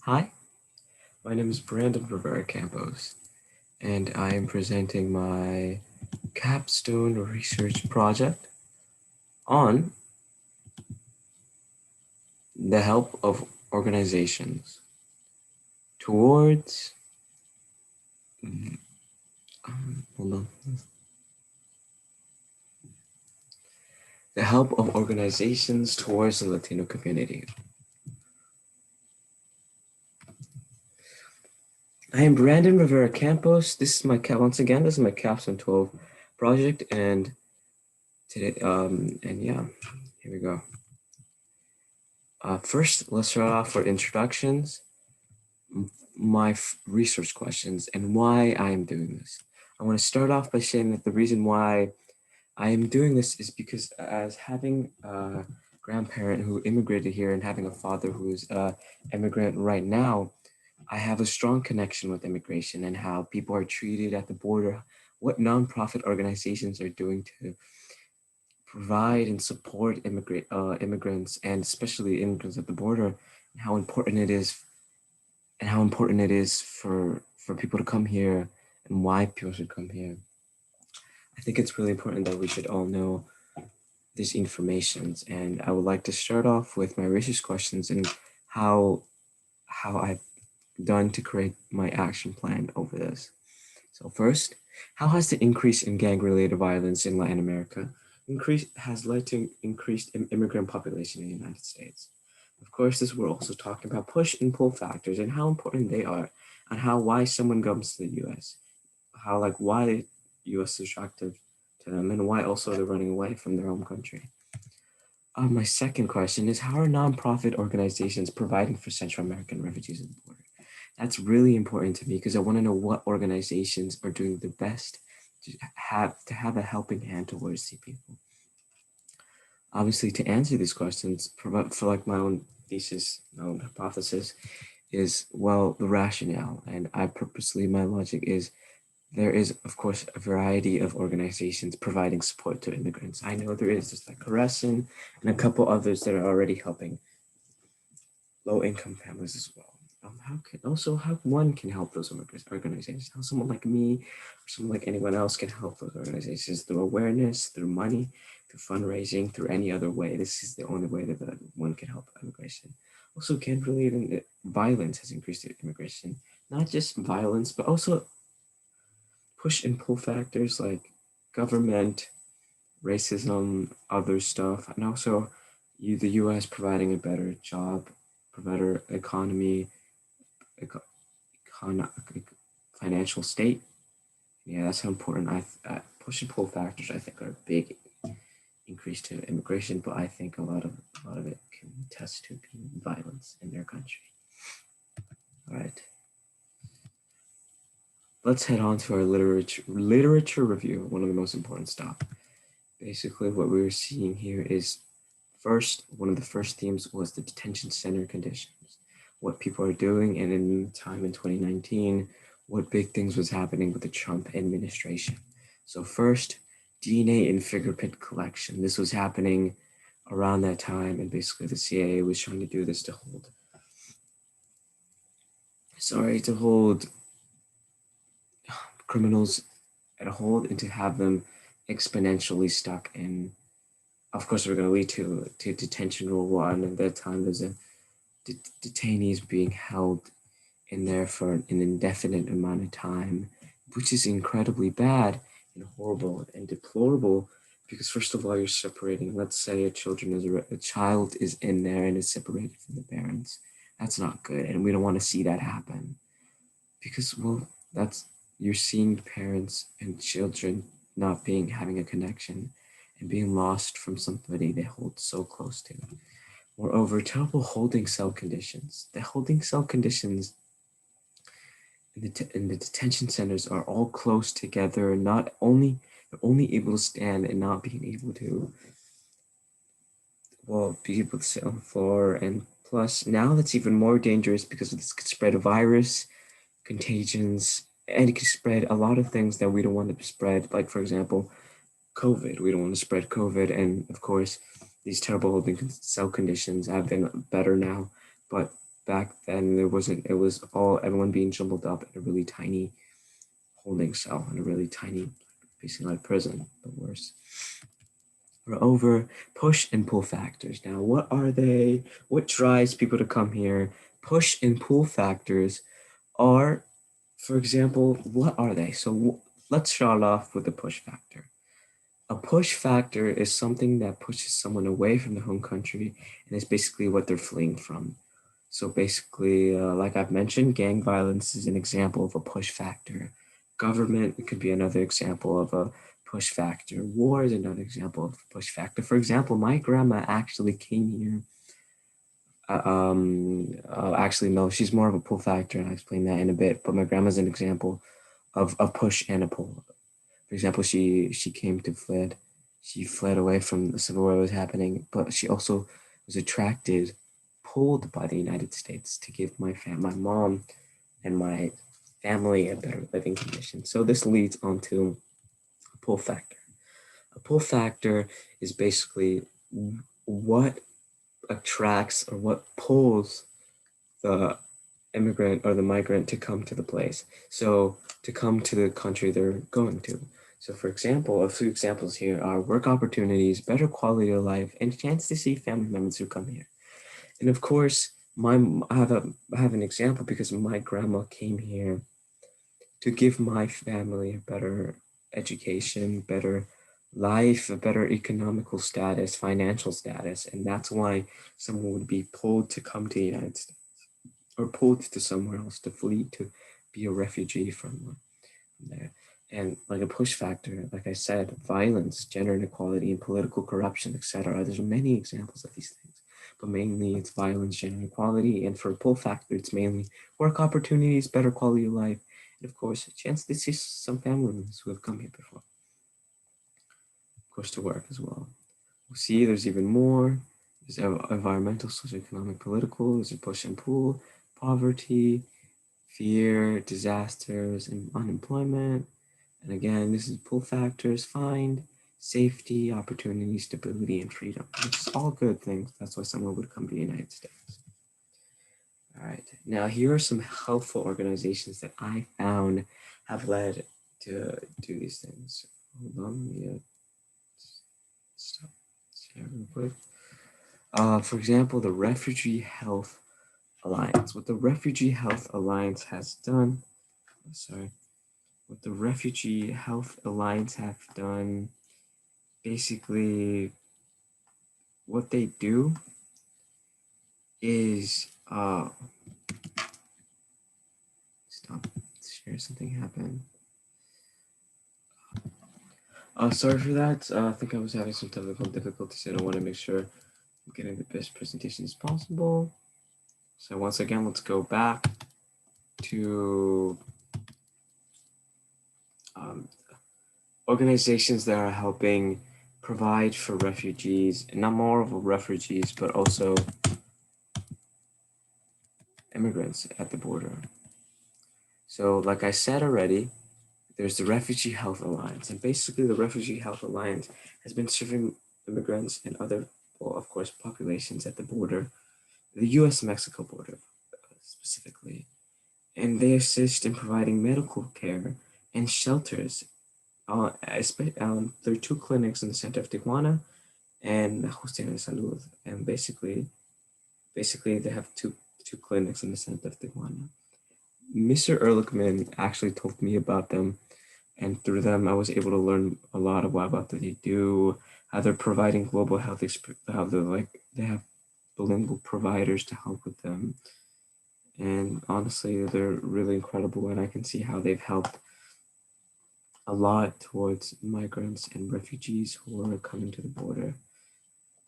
Hi, my name is Brandon Rivera-Campos, and I am presenting my Capstone research project on the help of organizations towards, hold on, the help of organizations towards the Latino community. I am Brandon Rivera-Campos. Once again, this is my Capstone 12 project, and today, here we go. First, let's start off with introductions, my research questions, and why I am doing this. I want to start off by saying that the reason why I am doing this is because, as having a grandparent who immigrated here and having a father who is a immigrant right now, I have a strong connection with immigration and how people are treated at the border, what nonprofit organizations are doing to provide and support immigrants, and especially immigrants at the border, and how important it is for people to come here and why people should come here. I think it's really important that we should all know these informations, and I would like to start off with my research questions and how I've done to create my action plan over this. So first, how has the increase in gang-related violence in Latin America has led to increased immigrant population in the United States? Of course, this we're also talking about push and pull factors and how important they are, and why someone comes to the U.S., why U.S. is attractive to them, and why also they're running away from their home country. My second question is, how are nonprofit organizations providing for Central American refugees at the border? That's really important to me because I want to know what organizations are doing the best to have a helping hand towards the people. Obviously, to answer these questions, for like my own thesis, my own hypothesis, is well the rationale, and I purposely my logic is there is of course a variety of organizations providing support to immigrants. I know there is just like Carescent and a couple others that are already helping low-income families as well. How one can help those organizations? How someone like me or someone like anyone else can help those organizations through awareness, through money, through fundraising, through any other way. This is the only way that one can help immigration. Also, can't really even violence has increased in immigration. Not just violence, but also push and pull factors like government, racism, other stuff, and also the U.S. providing a better job, a better economy, eco- econ- financial state. Yeah, that's how important push and pull factors I think are a big increase to immigration, but I think a lot of it can test to being violence in their country. All right, let's head on to our literature review. One of the most important stuff. Basically, what we're seeing here is first, one of the first themes was the detention center conditions, what people are doing, and in time in 2019, what big things was happening with the Trump administration. So first, DNA and fingerprint collection. This was happening around that time, and basically the CIA was trying to do this to hold criminals at a hold and to have them exponentially stuck in. Of course, we're going to lead to detention rule one. At that time, there's a detainees being held in there for an indefinite amount of time, which is incredibly bad and horrible and deplorable. Because first of all, you're separating. Let's say a child is in there and is separated from the parents. That's not good, and we don't want to see that happen. Because well, that's you're seeing parents and children not being having a connection and being lost from somebody they hold so close to. Moreover, terrible holding cell conditions. The holding cell conditions in the detention centers are all close together, and they're only able to stand and not being able to, well, be able to sit on the floor. And plus, now that's even more dangerous because this could spread a virus, contagions, and it could spread a lot of things that we don't want to spread. Like, for example, COVID. We don't want to spread COVID. And of course, these terrible holding cell conditions have been better now, but back then there wasn't, it was all everyone being jumbled up in a really tiny holding cell, in a really tiny, basically like prison, but worse. We're over push and pull factors. Now, what are they? What drives people to come here? Push and pull factors are, for example, what are they? So let's start off with the push factor. A push factor is something that pushes someone away from the home country, and it's basically what they're fleeing from. So basically, like I've mentioned, gang violence is an example of a push factor. Government could be another example of a push factor. War is another example of a push factor. For example, my grandma actually came here. Actually, no, she's more of a pull factor, and I'll explain that in a bit. But my grandma's an example of a push and a pull. For example, she came to fled. She fled away from the civil war that was happening, but she also was attracted, pulled by the United States to give my mom and my family a better living condition. So this leads on to a pull factor. A pull factor is basically what attracts or what pulls the immigrant or the migrant to come to the place. So to come to the country they're going to. So for example, a few examples here are work opportunities, better quality of life, and a chance to see family members who come here. And of course, I have an example because my grandma came here to give my family a better education, better life, a better economical status, financial status, and that's why someone would be pulled to come to the United States or pulled to somewhere else to flee, to be a refugee from there. And like a push factor, like I said, violence, gender inequality, and political corruption, etc. There's many examples of these things, but mainly it's violence, gender inequality, and for a pull factor, it's mainly work opportunities, better quality of life, and of course, a chance to see some family members who have come here before. Of course, to work as well. We'll see there's even more. There's environmental, socioeconomic, political, there's a push and pull, poverty, fear, disasters, and unemployment. And again, this is pull factors, find, safety, opportunity, stability, and freedom. It's all good things. That's why someone would come to the United States. All right, now here are some helpful organizations that I found have led to do these things. Hold on, let me stop share real quick. For example, the Refugee Health Alliance. What the Refugee Health Alliance has done, what the Refugee Health Alliance have done, basically what they do is, stop, share something happened. Sorry for that. I think I was having some technical difficulties. I don't want to make sure I'm getting the best presentation as possible. So once again, let's go back to organizations that are helping provide for refugees, and not more of refugees, but also immigrants at the border. So like I said already, there's the Refugee Health Alliance, and basically the Refugee Health Alliance has been serving immigrants and other, well, of course, populations at the border, the US-Mexico border specifically, and they assist in providing medical care and shelters. There are two clinics in the center of Tijuana and Justicia de Salud, and basically they have two clinics in the center of Tijuana. Mr. Ehrlichman actually told me about them, and through them I was able to learn a lot about what they do, how they're providing global health, how they have bilingual providers to help with them, and honestly they're really incredible, and I can see how they've helped a lot towards migrants and refugees who are coming to the border.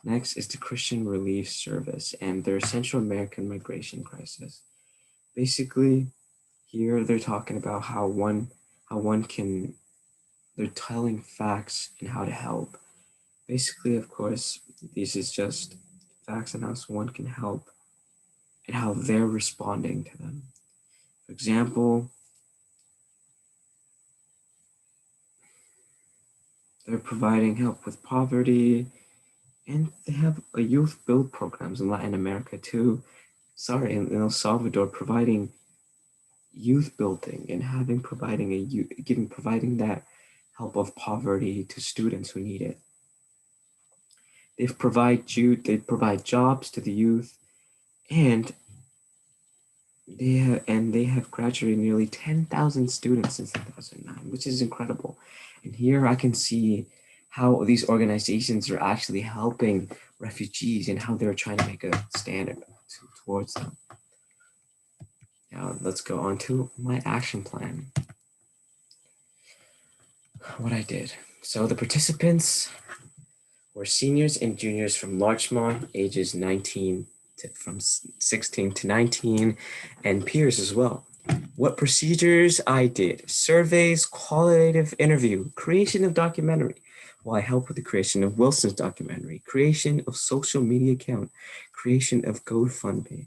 Next is the Christian Relief Service and their Central American migration crisis. Basically, here they're talking about how one can, they're telling facts and how to help. Basically, of course, this is just facts and how one can help and how they're responding to them. For example, they're providing help with poverty, and they have a youth build programs in Latin America too, in El Salvador, providing youth building and having providing a youth, giving providing that help of poverty to students who need it. They provide jobs to the youth, and they have graduated nearly 10,000 students since 2009, which is incredible. And here I can see how these organizations are actually helping refugees and how they're trying to make a stand towards them. Now let's go on to my action plan. What I did. So the participants were seniors and juniors from Larchmont, ages 19 to from 16 to 19, and peers as well. What procedures I did: surveys, qualitative interview, creation of documentary. Well, I helped with the creation of Wilson's documentary, creation of social media account, creation of GoFundMe,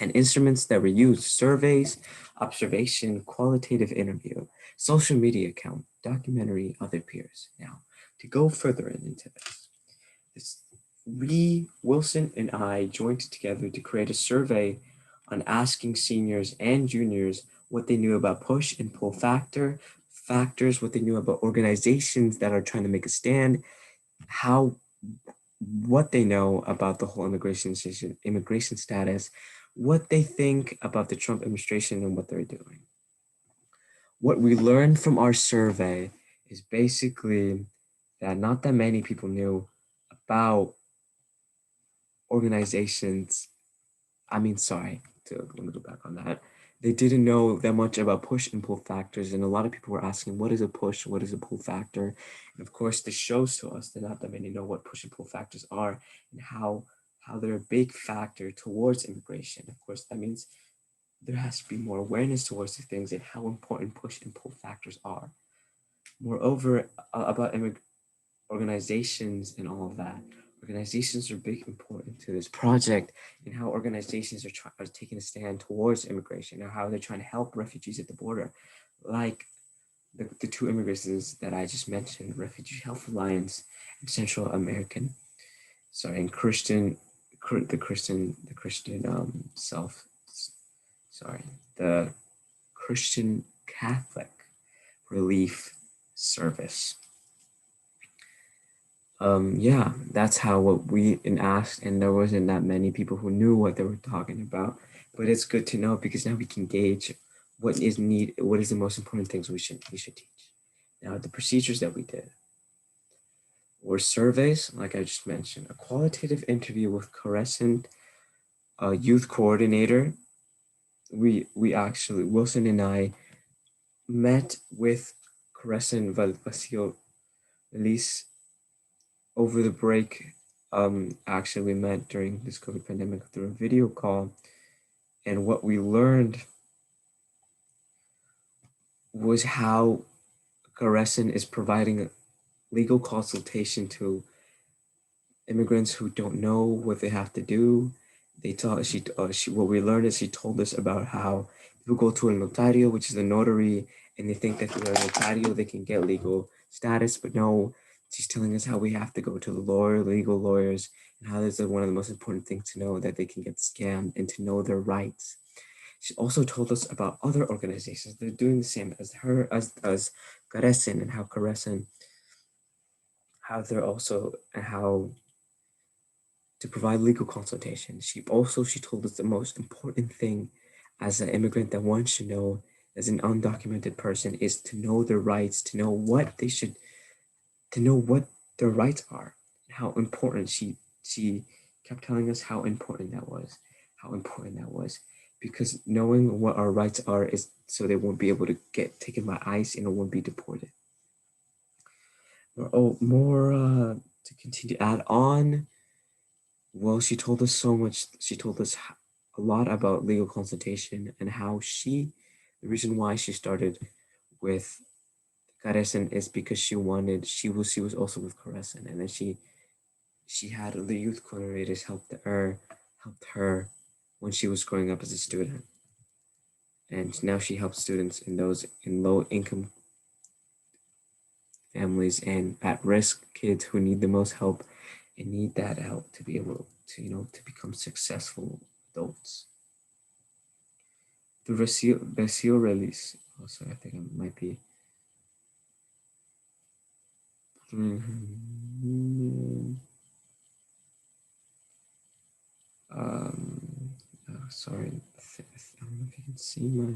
and instruments that were used: surveys, observation, qualitative interview, social media account, documentary, other peers. Now, to go further into this, Wilson and I joined together to create a survey on asking seniors and juniors what they knew about push and pull factors, what they knew about organizations that are trying to make a stand, how what they know about the whole immigration status, what they think about the Trump administration and what they're doing. What we learned from our survey is basically that not that many people knew about organizations. Let me go back on that. They didn't know that much about push and pull factors, and a lot of people were asking, what is a push? What is a pull factor? And of course, this shows to us that not that many know what push and pull factors are and how they're a big factor towards immigration. Of course, that means there has to be more awareness towards these things and how important push and pull factors are. Moreover, about organizations and all of that. Organizations are big important to this project and how organizations are taking a stand towards immigration or how they're trying to help refugees at the border. Like the two immigrants that I just mentioned, Refugee Health Alliance and Central American, and the Christian sorry, the Christian Catholic Relief Service. Yeah, that's how what we asked, and there wasn't that many people who knew what they were talking about. But it's good to know because now we can gauge what is the most important things we should teach. Now, the procedures that we did were surveys, like I just mentioned, a qualitative interview with Crescent, a youth coordinator. We actually Wilson and I met with Crescent Valvacio Elise over the break. Actually, we met during this COVID pandemic through a video call, and what we learned was how Garesin is providing legal consultation to immigrants who don't know what they have to do. What we learned is she told us about how people go to a notario, which is a notary, and they think that through a notario they can get legal status, but no, she's telling us how we have to go to the legal lawyers, and how this is one of the most important things to know, that they can get scammed and to know their rights. She also told us about other organizations that are doing the same as her, as Garesin, and how Garesin, how they're also, how to provide legal consultation. She told us the most important thing as an immigrant that one should know as an undocumented person is to know their rights, to know what they should, to know what their rights are, and how important she kept telling us how important that was, because knowing what our rights are is so they won't be able to get taken by ICE and won't be deported. More to continue to add on. Well, she told us so much. She told us a lot about legal consultation and how the reason why she started with Caresen is because she was also with Caresen, and then she had the youth coordinators helped her when she was growing up as a student, and now she helps students in low income families and at risk kids who need the most help and need that help to be able to to become successful adults. The Basile release. Oh, sorry, I think I might be. Um, sorry, I don't know if you can see my.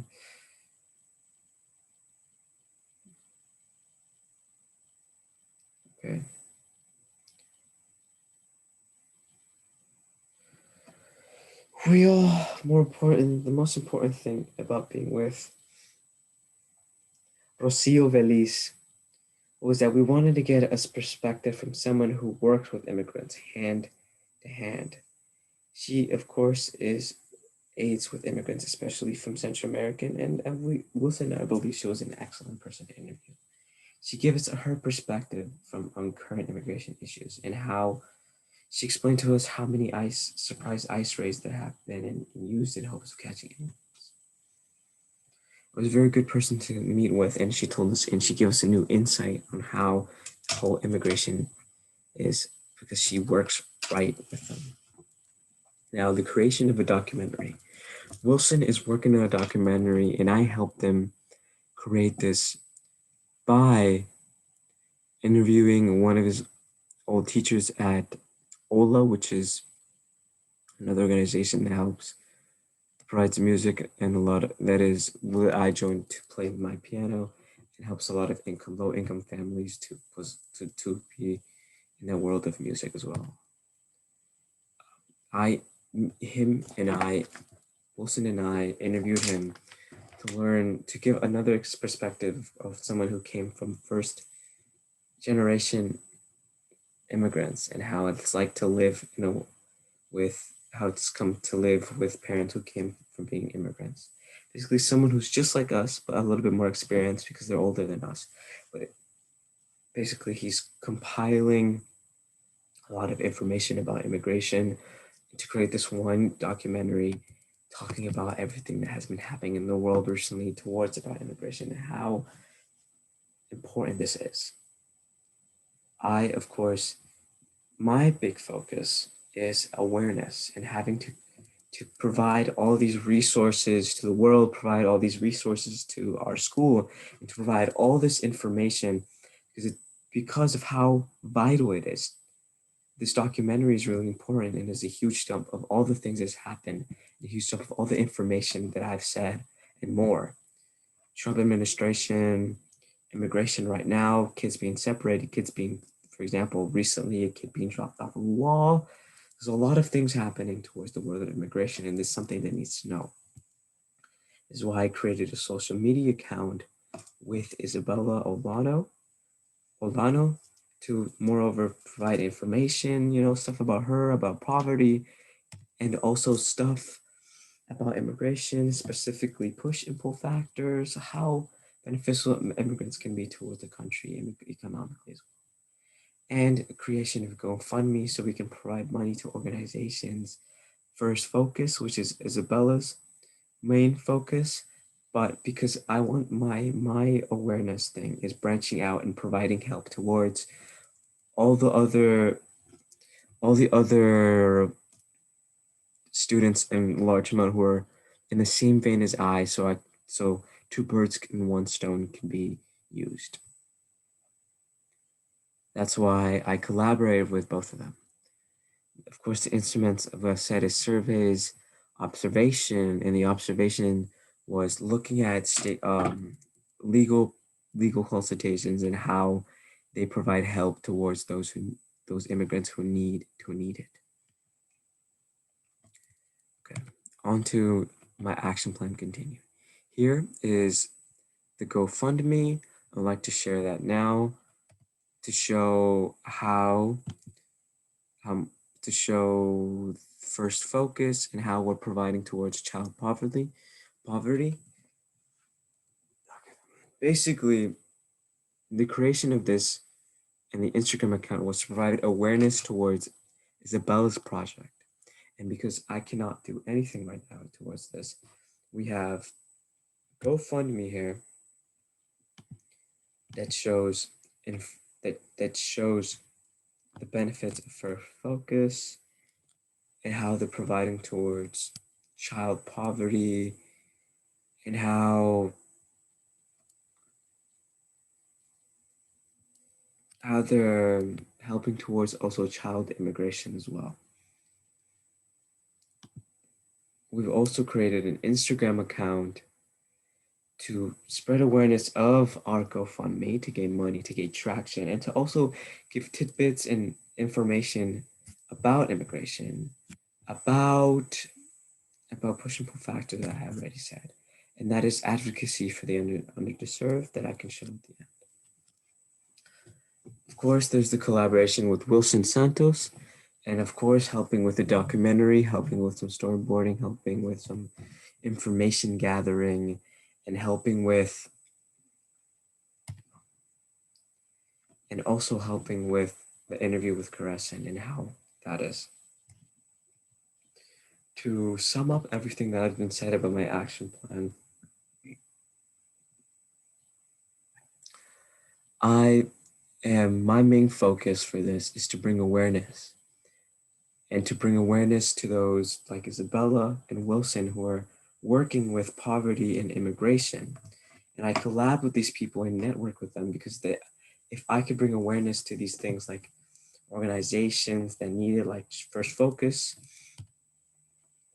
Okay. We all more important. The most important thing about being with Rocio Velis was that we wanted to get a perspective from someone who works with immigrants hand to hand. She, of course, is aids with immigrants, especially from Central American, and Wilson, I believe she was an excellent person to interview. She gives us her perspective from on current immigration issues and how she explained to us how many surprise ice raids there have been and used in hopes of catching immigrants. It was a very good person to meet with, and she told us and she gave us a new insight on how the whole immigration is because she works right with them. Now, the creation of a documentary. Wilson is working on a documentary, and I helped him create this by interviewing one of his old teachers at OLA, which is another organization that helps provides music and a lot of, that is where I joined to play my piano and helps a lot of low income families to be in the world of music as well. I him and I Wilson and I interviewed him to learn to give another perspective of someone who came from first generation immigrants and how it's like to live, with how it's come to live with parents who came from being immigrants. Basically, someone who's just like us, but a little bit more experienced because they're older than us. But basically, he's compiling a lot of information about immigration to create this one documentary talking about everything that has been happening in the world recently towards about immigration and how important this is. I, of course, my big focus is awareness and having to provide all these resources to the world, provide all these resources to our school, and to provide all this information because of how vital it is. This documentary is really important and is a huge dump of all the things that's happened, a huge dump of all the information that I've said and more. Trump administration, immigration right now, kids being separated, kids being, for example, recently a kid being dropped off a wall. There's a lot of things happening towards the world of immigration, and this is something that needs to know. This is why I created a social media account with Isabella Olano, to moreover provide information, stuff about her, about poverty, and also stuff about immigration, specifically push and pull factors, how beneficial immigrants can be towards the country economically as well. And creation of GoFundMe so we can provide money to organizations. First Focus, which is Isabella's main focus, but because I want my awareness thing is branching out and providing help towards all the other all the other students in large amount who are in the same vein as so two birds in one stone can be used. That's why I collaborated with both of them. Of course, the instruments of a set is surveys, observation, and the observation was looking at legal legal consultations and how they provide help towards those immigrants who need it. Okay, on to my action plan continue. Here is the GoFundMe. I'd like to share that now to show how um, to show first focus and how we're providing towards child poverty. Poverty. Basically, the creation of this and the Instagram account was to provide awareness towards Isabella's project. And because I cannot do anything right now towards this, we have GoFundMe here that shows that shows the benefits of first focus and how they're providing towards child poverty and how they're helping towards also child immigration as well. We've also created an Instagram account to spread awareness of our GoFundMe to gain money, to gain traction, and to also give tidbits and information about immigration, about push and pull factor that I have already said, and that is advocacy for the underserved that I can show at the end. Of course, there's the collaboration with Wilson Santos, and of course, helping with the documentary, helping with some storyboarding, helping with some information gathering, and helping with, and also helping with the interview with Karesan and how that is. To sum up everything that I've been said about my action plan, my main focus for this is to bring awareness and to bring awareness to those like Isabella and Wilson who are working with poverty and immigration. And I collab with these people and network with them because if I could bring awareness to these things like organizations that need it, like First Focus,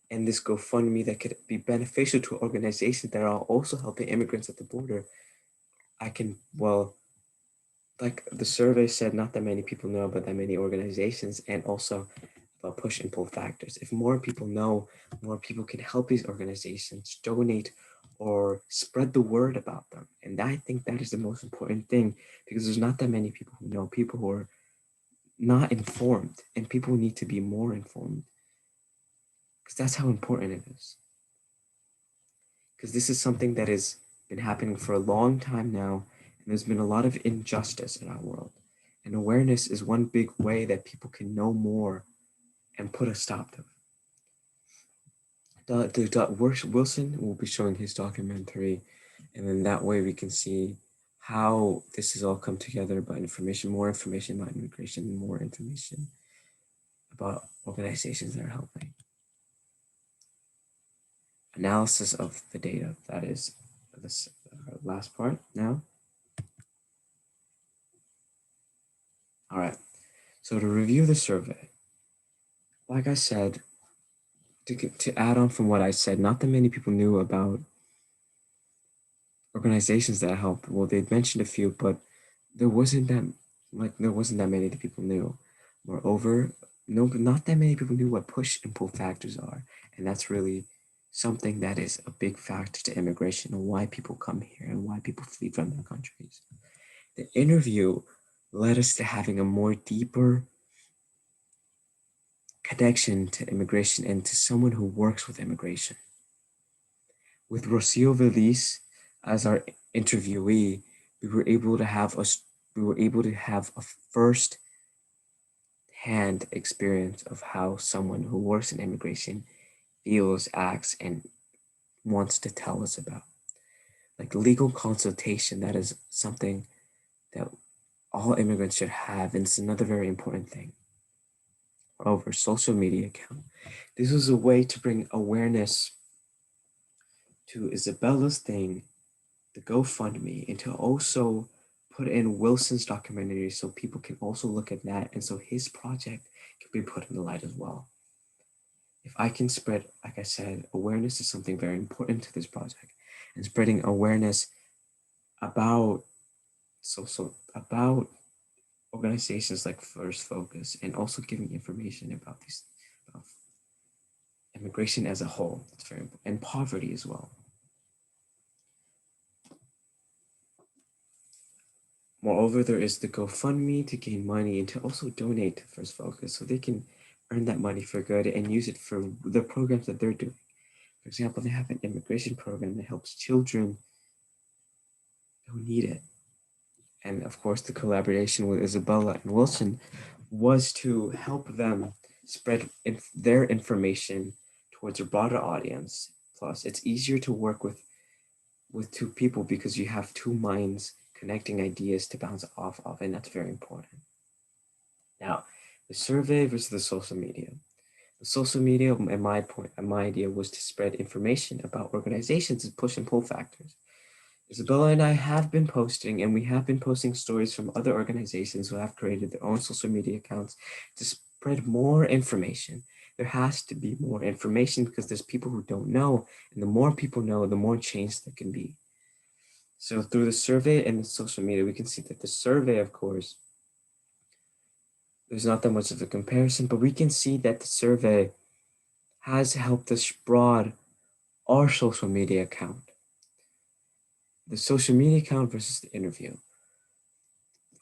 and this GoFundMe that could be beneficial to organizations that are also helping immigrants at the border, I can, well, like the survey said, not that many people know about that many organizations, and also about push and pull factors. If more people know, more people can help these organizations donate or spread the word about them. And I think that is the most important thing because there's not that many people who know, people who are not informed, and people need to be more informed because that's how important it is. Because this is something that has been happening for a long time now, and there's been a lot of injustice in our world. And awareness is one big way that people can know more and put a stop to it. Wilson will be showing his documentary, and then that way we can see how this has all come together about information, more information about immigration, more information about organizations that are helping. Analysis of the data, that is this last part now. All right, so to review the survey, like I said, to add on from what I said, not that many people knew about organizations that help. Well, they mentioned a few, but there wasn't that many that people knew. Moreover, not that many people knew what push and pull factors are, and that's really something that is a big factor to immigration and why people come here and why people flee from their countries. The interview led us to having a more deeper connection to immigration and to someone who works with immigration. With Rocio Velis as our interviewee, we were able to have a first hand experience of how someone who works in immigration feels, acts, and wants to tell us about. Like legal consultation, that is something that all immigrants should have, and it's another very important thing. Over social media account. This was a way to bring awareness to Isabella's thing, the GoFundMe, and to also put in Wilson's documentary so people can also look at that and so his project can be put in the light as well. If I can spread, like I said, awareness is something very important to this project, and spreading awareness about about organizations like First Focus and also giving information about these about immigration as a whole. It's very important, and poverty as well. Moreover, there is the GoFundMe to gain money and to also donate to First Focus so they can earn that money for good and use it for the programs that they're doing. For example, they have an immigration program that helps children who need it. And of course, the collaboration with Isabella and Wilson was to help them spread their information towards a broader audience. Plus, it's easier to work with two people because you have two minds connecting ideas to bounce off of, and that's very important. Now, the survey versus the social media. The social media, at my point, and my idea was to spread information about organizations and push and pull factors. Isabella and I have been posting, and we have been posting stories from other organizations who have created their own social media accounts to spread more information. There has to be more information because there's people who don't know, and the more people know, the more change there can be. So through the survey and the social media, we can see that the survey, of course, there's not that much of a comparison, but we can see that the survey has helped us broad our social media account. The social media account versus the interview.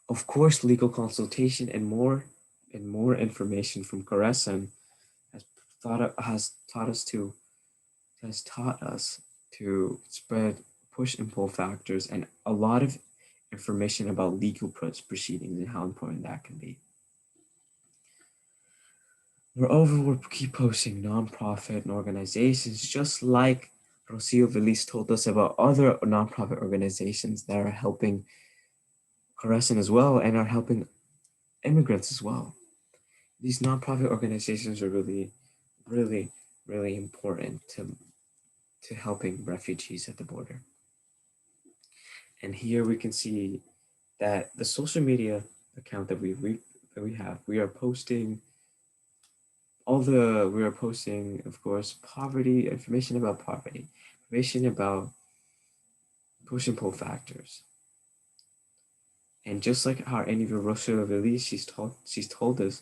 Of course, legal consultation and more information from Karesan has has taught us to spread push and pull factors and a lot of information about legal proceedings and how important that can be. Moreover, we'll keep posting nonprofit and organizations, just like Rocio Velis told us about other nonprofit organizations that are helping Karesan as well and are helping immigrants as well. These nonprofit organizations are really, really important to helping refugees at the border. And here we can see that the social media account that we have, we are posting, of course, poverty, information about push and pull factors. And just like our interview Rosa Vili, she's told us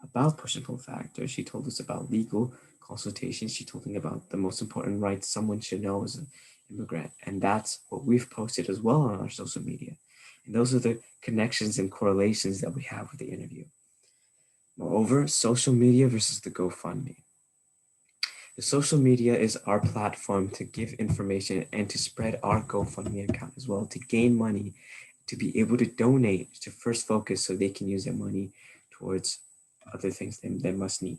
about push and pull factors. She told us about legal consultation. She told me about the most important rights someone should know as an immigrant. And that's what we've posted as well on our social media. And those are the connections and correlations that we have with the interview. Moreover, social media versus the GoFundMe. The social media is our platform to give information and to spread our GoFundMe account as well, to gain money, to be able to donate to First Focus so they can use their money towards other things they must need.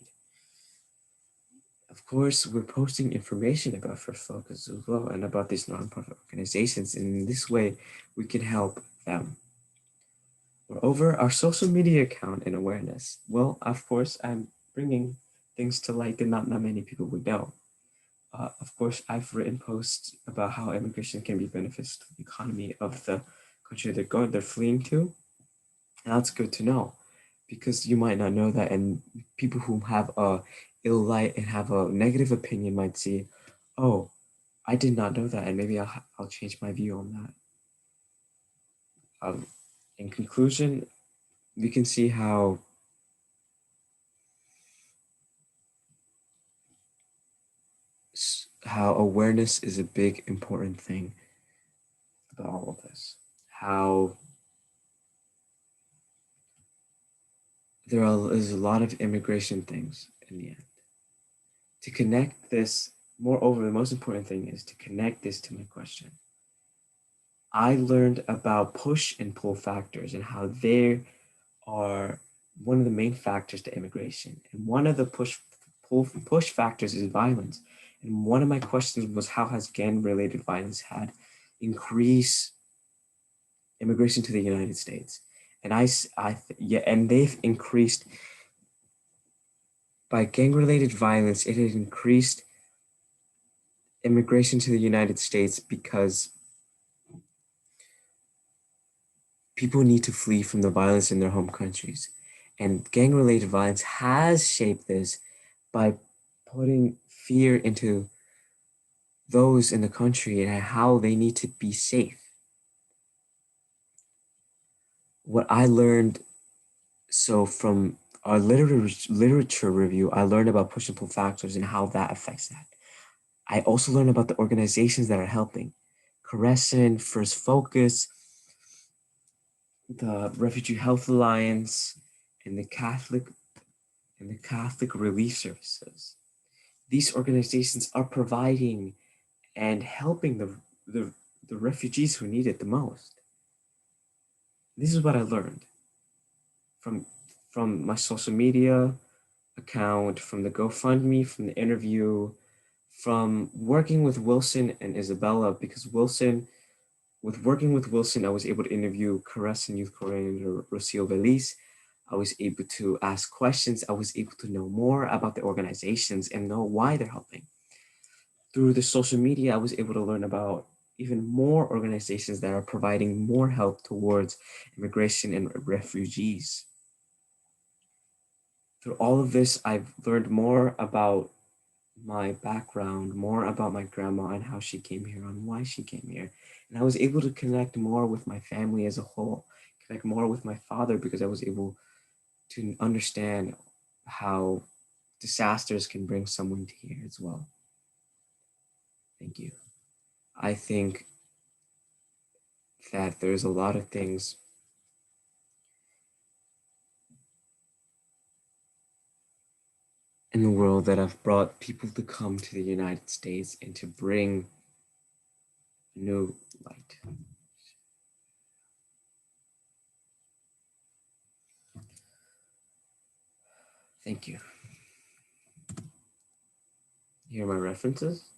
Of course, we're posting information about First Focus as well and about these nonprofit organizations. And in this way, we can help them. Moreover, our social media account and awareness. Well, of course, I'm bringing things to light that not many people would know. Of course, I've written posts about how immigration can be beneficial to the economy of the country they're fleeing to. And that's good to know because you might not know that, and people who have a ill light and have a negative opinion might see, oh, I did not know that, and maybe I'll change my view on that. In conclusion, we can see how awareness is a big important thing about all of this. How is a lot of immigration things in the end. To connect this, moreover, the most important thing is to connect this to my question. I learned about push and pull factors and how they are one of the main factors to immigration. And one of the push factors is violence. And one of my questions was how has gang-related violence had increased immigration to the United States? And and they've increased by gang-related violence. It has increased immigration to the United States because people need to flee from the violence in their home countries. And gang related violence has shaped this by putting fear into those in the country and how they need to be safe. What I learned from our literature review, I learned about push and pull factors and how that affects that. I also learned about the organizations that are helping. Crescent, First Focus, the Refugee Health Alliance, and the Catholic Relief Services. These organizations are providing and helping the refugees who need it the most. This is what I learned from my social media account, from the GoFundMe, from the interview, from working with Wilson and Isabella, because working with Wilson, I was able to interview Caresan Youth Coordinator Rocio Velis. I was able to ask questions. I was able to know more about the organizations and know why they're helping. Through the social media, I was able to learn about even more organizations that are providing more help towards immigration and refugees. Through all of this, I've learned more about my background, more about my grandma and how she came here and why she came here. And I was able to connect more with my family as a whole, connect more with my father because I was able to understand how disasters can bring someone to here as well. Thank you. I think that there's a lot of things in the world that have brought people to come to the United States and to bring new light. Thank you. Here are my references.